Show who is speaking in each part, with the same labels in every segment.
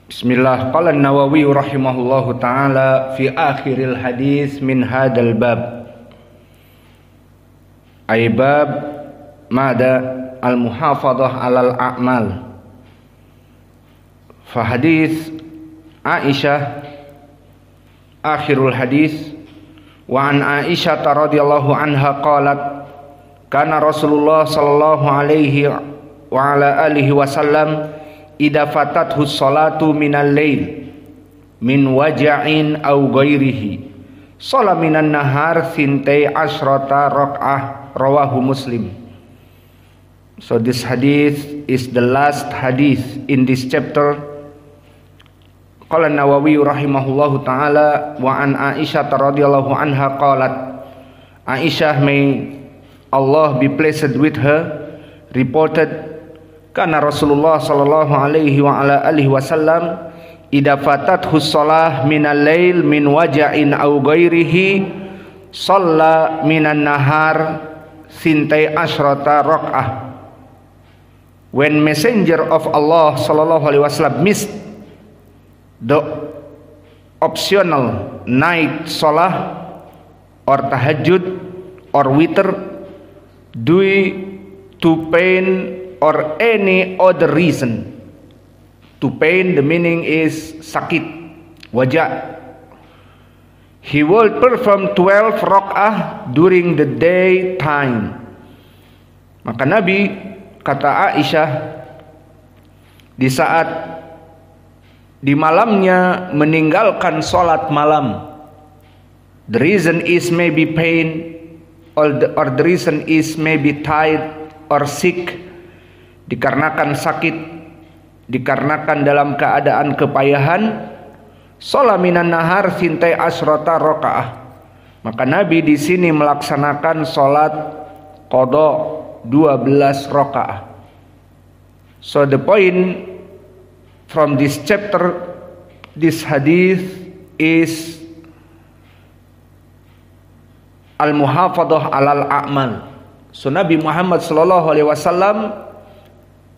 Speaker 1: Bismillah. Qala An-Nawawi rahimahullahu taala fi akhiril hadis min hadzal bab. Ay bab mada al-muhafadhah 'alal a'mal. Fa hadis Aisyah akhirul hadis wa an Aisyah radhiyallahu anha qalat kana Rasulullah sallallahu alaihi wa ala alihi wasallam idza fatathu sholatu minal lail min waja'in aw ghairihi shala minan nahar sintai asyrata rakaah, rawahu Muslim. So this hadith is the last hadith in this chapter. Qala Nawawi rahimahullahu taala wa an Aisyah radhiyallahu anha qalat, Aisyah, may Allah be pleased with her, reported, karena Rasulullah sallallahu alaihi wa ala alihi wasallam idza fatathu shalah minal lail min waja'in aw ghairihi shalla minan nahar sintai asyrata rakaah. When Messenger of Allah sallallahu alaihi wasallam missed the optional night salah or tahajjud or witr due to pain or any other reason. To pain, the meaning is sakit, wajah. He will perform 12 rak'ah during the day time. Maka Nabi, kata Aisyah, di malamnya meninggalkan sholat malam. The reason is maybe pain, or the reason is maybe tired or sick, dikarenakan sakit, dikarenakan dalam keadaan kepayahan. Sholat minan nahar sintai asrota rakaah. Maka Nabi di sini melaksanakan sholat qada 12 rakaah. So the point from this chapter, this hadith, is al-muhafadhah 'alal a'mal. So Nabi Muhammad sallallahu alaihi wasallam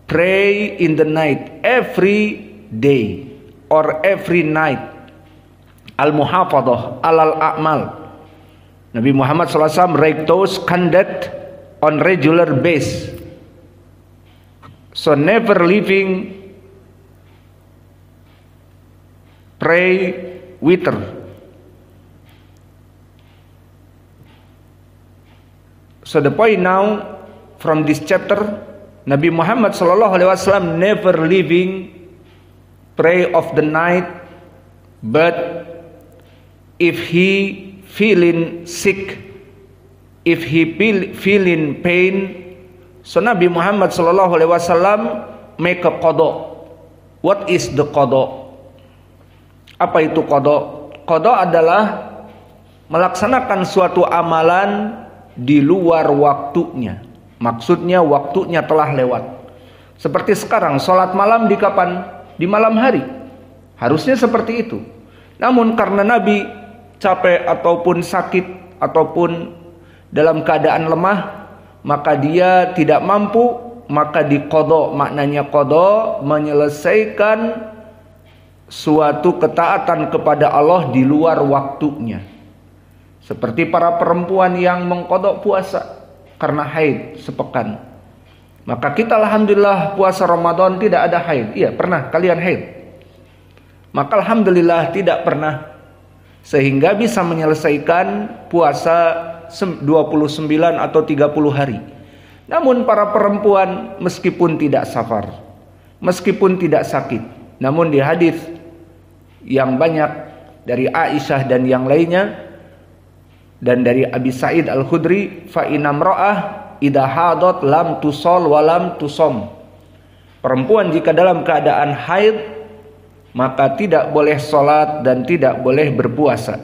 Speaker 1: pray in the night every day or every night. Al-muhafadhah 'alal a'mal. Nabi Muhammad SAW those conduct on regular basis. So never leaving pray witr. So the point now from this chapter, Nabi Muhammad sallallahu alaihi wasallam never leaving pray of the night, but if he feeling sick, if he feeling pain, so Nabi Muhammad sallallahu alaihi wasallam make a qada. What is the qada? Apa itu qada? Qada adalah melaksanakan suatu amalan di luar waktunya. Maksudnya waktunya telah lewat. Seperti sekarang sholat malam di kapan? Di malam hari. Harusnya seperti itu. Namun karena Nabi capek ataupun sakit ataupun dalam keadaan lemah, maka dia tidak mampu, maka diqadha. Maknanya qadha, menyelesaikan suatu ketaatan kepada Allah di luar waktunya. Seperti para perempuan yang mengqadha puasa karena haid sepekan. Maka kita alhamdulillah puasa Ramadan tidak ada haid. Iya, pernah kalian haid? Maka alhamdulillah tidak pernah. Sehingga bisa menyelesaikan puasa 29 atau 30 hari. Namun para perempuan meskipun tidak safar, meskipun tidak sakit, namun di hadis yang banyak dari Aisyah dan yang lainnya, dan dari Abi Sa'id Al-Khudri, fa inam ra'ah idha hadat lam tusol wa lam tusom. Perempuan jika dalam keadaan haid, maka tidak boleh sholat dan tidak boleh berpuasa.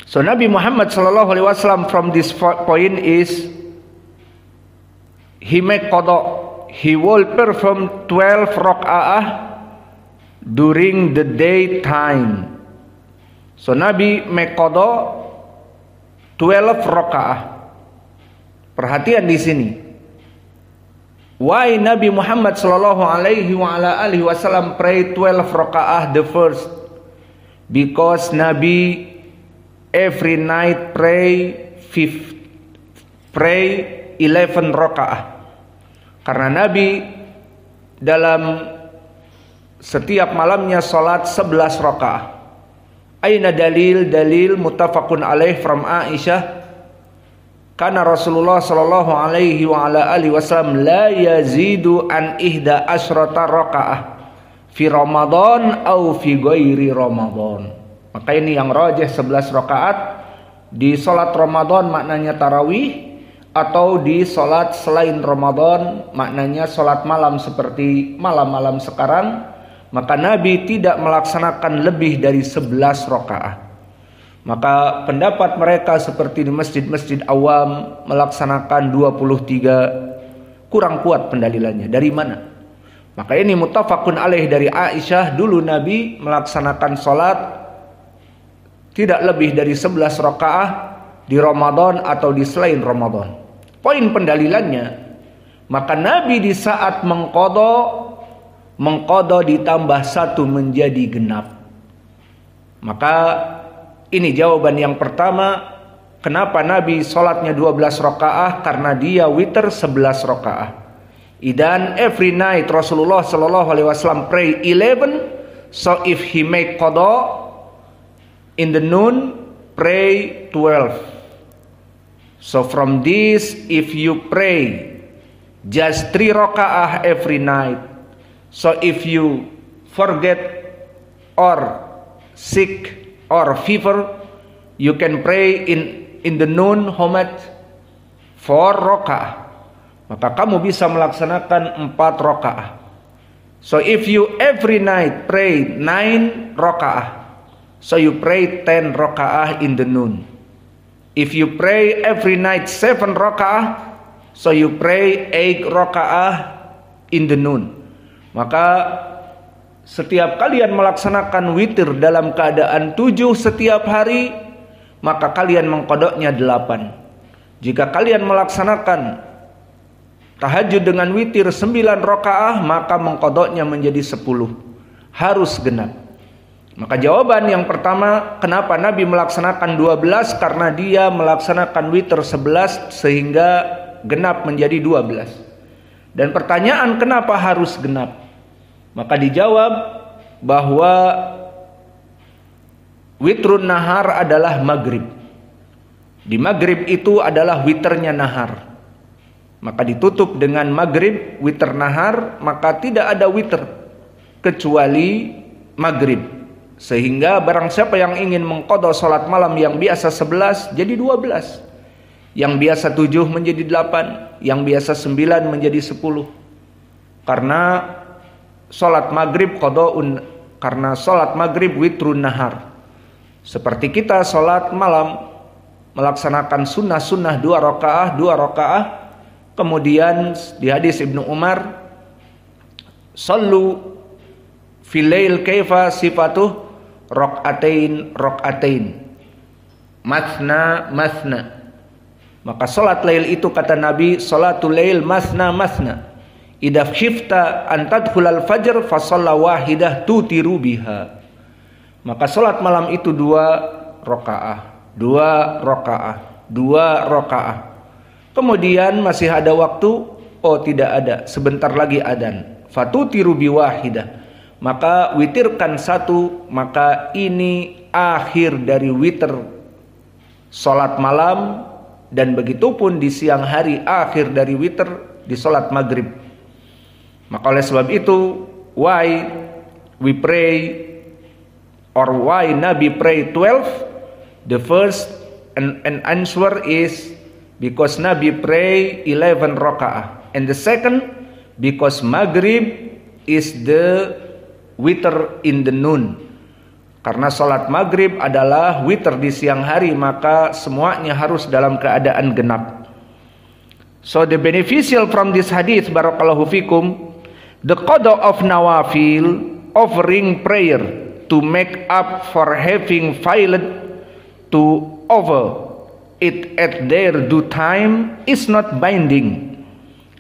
Speaker 1: So Nabi Muhammad sallallahu alaihi wasallam from this point is he make qada. He will perform 12 raka'ah during the daytime. So Nabi make qada 12 rakaah. Perhatian di sini. Why Nabi Muhammad sallallahu alaihi wasallam pray 12 rakaah the first? Because Nabi every night pray 11 rakaah. Karena Nabi dalam setiap malamnya salat 11 rakaah. Aina dalil muttafaqun alaih from Aisyah. Karena Rasulullah sallallahu alaihi wasallam la yazidu an ihda asyrata rakaah fi Ramadan au fi ghairi Ramadan. Maka ini yang rajih 11 rakaat di salat Ramadan maknanya tarawih, atau di salat selain Ramadan maknanya salat malam seperti malam-malam sekarang. Maka Nabi tidak melaksanakan lebih dari 11 rakaat. Maka pendapat mereka seperti di masjid-masjid awam melaksanakan 23 kurang kuat pendalilannya. Dari mana? Maka ini muttafaqun alaih dari Aisyah, dulu Nabi melaksanakan salat tidak lebih dari 11 rakaah di Ramadan atau di selain Ramadan. Poin pendalilannya, maka Nabi di saat mengqadha ditambah 1 menjadi genap. Maka ini jawaban yang pertama, kenapa Nabi sholatnya 12 rakaah, karena dia witir 11 rakaah. Dan every night Rasulullah sallallahu alaihi wasallam pray 11, so if he make qada in the noon, pray 12. So from this, if you pray just 3 rakaah every night, so if you forget or sick or fever, you can pray in the noon how much? 4 rakaah. Maka kamu bisa melaksanakan 4 rakaah. So if you every night pray 9 rakaah, so you pray 10 rakaah in the noon. If you pray every night 7 rakaah, so you pray 8 rakaah in the noon. Maka setiap kalian melaksanakan witir dalam keadaan 7 setiap hari, maka kalian mengqadanya 8. Jika kalian melaksanakan tahajud dengan witir 9 rakaah, maka mengqadanya menjadi 10. Harus genap. Maka jawaban yang pertama, kenapa Nabi melaksanakan 12? Karena dia melaksanakan witir 11 sehingga genap menjadi 12. Dan pertanyaan, kenapa harus genap? Maka dijawab bahwa witrun nahar adalah maghrib. Di maghrib itu adalah witirnya nahar. Maka ditutup dengan maghrib, witir nahar, maka tidak ada witir kecuali maghrib. Sehingga barang siapa yang ingin mengqadha salat malam yang biasa 11 jadi 12. Yang biasa 7 menjadi 8, yang biasa 9 menjadi 10. Karena salat maghrib qada'un, karena salat maghrib witrun nahar. Seperti kita salat malam melaksanakan sunnah-sunnah 2 rakaah. Kemudian di hadis Ibnu Umar, sallu fil lail kaifa sifatuh rakaatain masna. Maka salat lail itu kata Nabi, salatul lail masna. Idza khifta an tadkhulal fajr fa shalla wahidah tutiru biha. Maka salat malam itu 2 rakaah. Kemudian masih ada waktu, oh tidak ada, sebentar lagi adzan. Fatutiru bi wahidah. Maka witirkan 1, maka ini akhir dari witir salat malam, dan begitupun di siang hari akhir dari witir di salat maghrib. Maka oleh sebab itu, why we pray or why Nabi pray 12? The first and answer is because Nabi pray 11 rakaah. And the second, because maghrib is the witir in the noon. Karena salat maghrib adalah witir di siang hari, maka semuanya harus dalam keadaan genap. So the beneficial from this hadith, barakallahu fikum, the qada of nawafil, offering prayer to make up for having failed to over it at their due time, is not binding.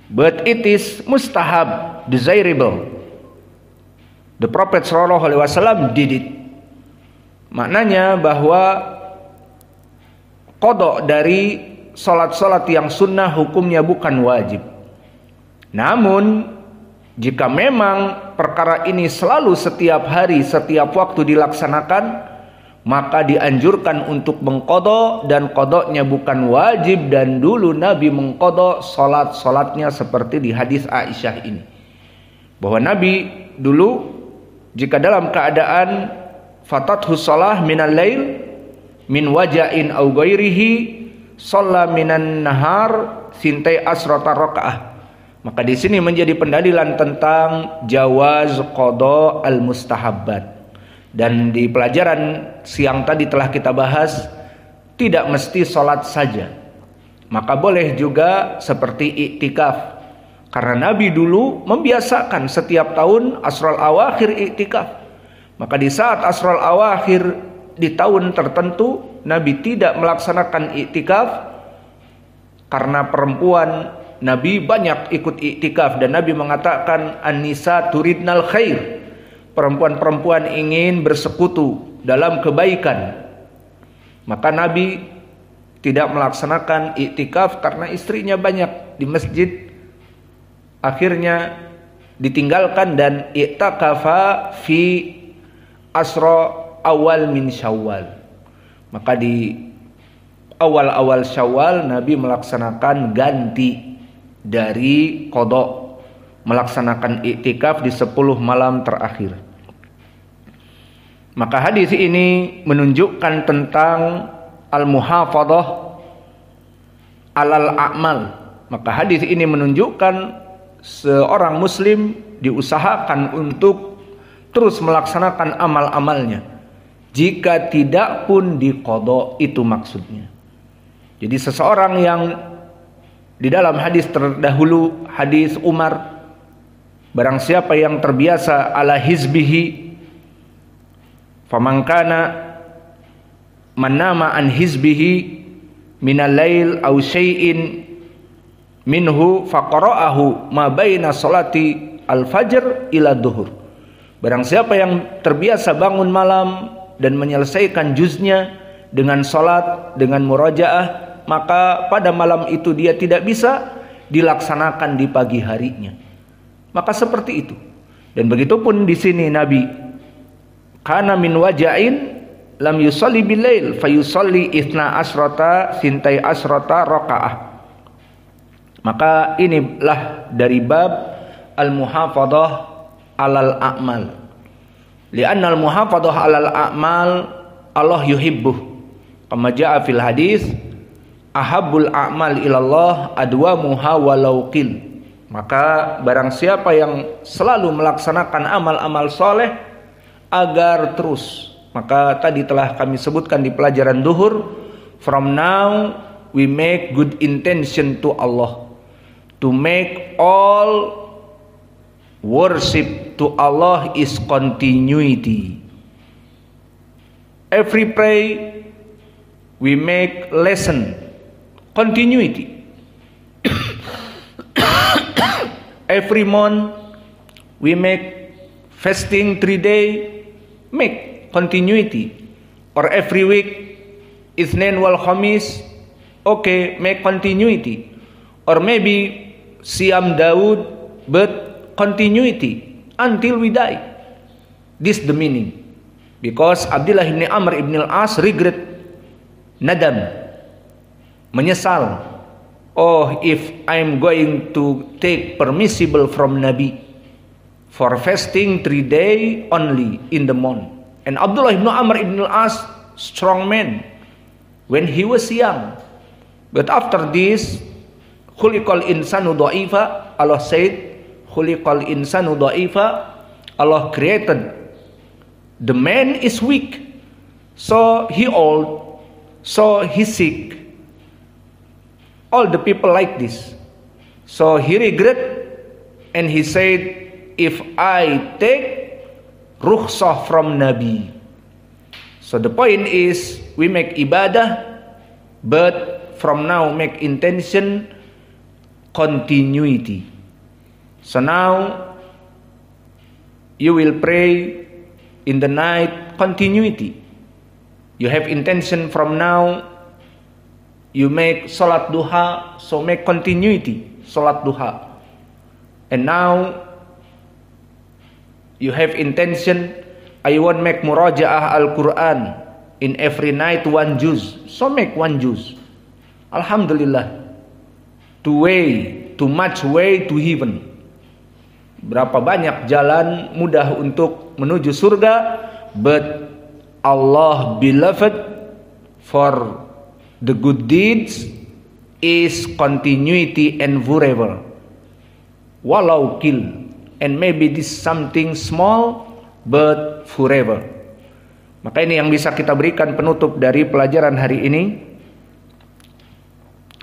Speaker 1: but it is mustahab, desirable. The Prophet SAW did it. Maknanya bahwa qada dari salat-salat yang sunnah hukumnya bukan wajib. Namun jika memang perkara ini selalu setiap hari, setiap waktu dilaksanakan, maka dianjurkan untuk mengqada, dan qadanya bukan wajib. Dan dulu Nabi mengqada salat-salatnya seperti di hadis Aisyah ini, bahwa Nabi dulu jika dalam keadaan fatathu shalah minal lail min waja'in aw ghairihi shalla minan nahar sintai asrata rakaah. Maka di sini menjadi pendalilan tentang jawaz qada al mustahabbat. Dan di pelajaran siang tadi telah kita bahas, tidak mesti salat saja, maka boleh juga seperti iktikaf. Karena Nabi dulu membiasakan setiap tahun asrul awakhir iktikaf. Maka di saat asrul awakhir di tahun tertentu Nabi tidak melaksanakan iktikaf, karena perempuan Nabi banyak ikut iktikaf, dan Nabi mengatakan an-nisa turidnal khair, perempuan-perempuan ingin bersekutu dalam kebaikan. Maka Nabi tidak melaksanakan iktikaf karena istrinya banyak di masjid. Akhirnya ditinggalkan dan i'takafa fi asra awal min Syawal. Maka di awal-awal Syawal Nabi melaksanakan ganti dari qada, melaksanakan iktikaf di 10 malam terakhir. Maka hadis ini menunjukkan tentang al-muhafadhah alal a'mal. Maka hadis ini menunjukkan seorang muslim diusahakan untuk terus melaksanakan amal-amalnya. Jika tidak pun diqada, itu maksudnya. Jadi seseorang yang di dalam hadis terdahulu, hadis Umar, barang siapa yang terbiasa ala hizbihi, faman kana manama an hizbihi minal lail aw syai'in minhu faqara'ahu ma baina salati al-fajr ila duhur. Barang siapa yang terbiasa bangun malam dan menyelesaikan juznya dengan salat, dengan murajaah, maka pada malam itu dia tidak bisa dilaksanakan di pagi harinya. Maka seperti itu. Dan begitu pun di sini Nabi, kana min waja'in lam yusalli bilail fayusalli ithna asrata sintai asrata rakaah. Maka inilah dari bab al-muhafadhah alal a'mal. Li'anna al-muhafadhah alal a'mal Allah yuhibbuh. Kama ja'a fil hadis, ahabbul a'mal ilallah adwamuha walau qil. Maka barang siapa yang selalu melaksanakan amal-amal soleh agar terus, maka tadi telah kami sebutkan di pelajaran duhur, from now we make good intention to Allah, to make all worship to Allah is continuity. Every pray we make lesson continuity. Every month we make fasting 3 days, make continuity. Or every week Itsnin wal Khamis, okay, make continuity. Or maybe Siyam Daud, but continuity until we die. This the meaning. Because Abdullah ibn Amr ibn al-As regret, nadam, menyesal. Oh, if I'm going to take permissible from Nabi for fasting 3 days only in the month. And Abdullah ibn Amr ibn al-As, strong man when he was young. But after this, khuliqal insanu dha'ifa, Allah said, khuliqal insanu dha'ifa, Allah created the man is weak, so he old, so he sick. All the people like this. So he regret, and he said, if I take rukhsah from Nabi. So the point is, we make ibadah, but from now make intention continuity. So now you will pray in the night continuity. You have intention from now, you make salat duha, so make continuity, salat duha. And now you have intention, I want make murajaah Al-Quran in every night 1 juz, so make 1 juz. Alhamdulillah. Too much way to heaven. Berapa banyak jalan mudah untuk menuju surga, but Allah beloved for the good deeds is continuity and forever. Walau kill, and maybe this something small but forever. Maka ini yang bisa kita berikan penutup dari pelajaran hari ini.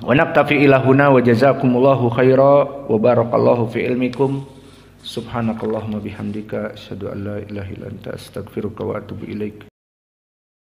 Speaker 1: Wa naktafi ila huna wa jazakumullahu khaira wa barakallahu fi ilmikum. Subhanakallahumma bihamdika asyhadu an la ilaha illa anta astaghfiruka wa atubu ilaik.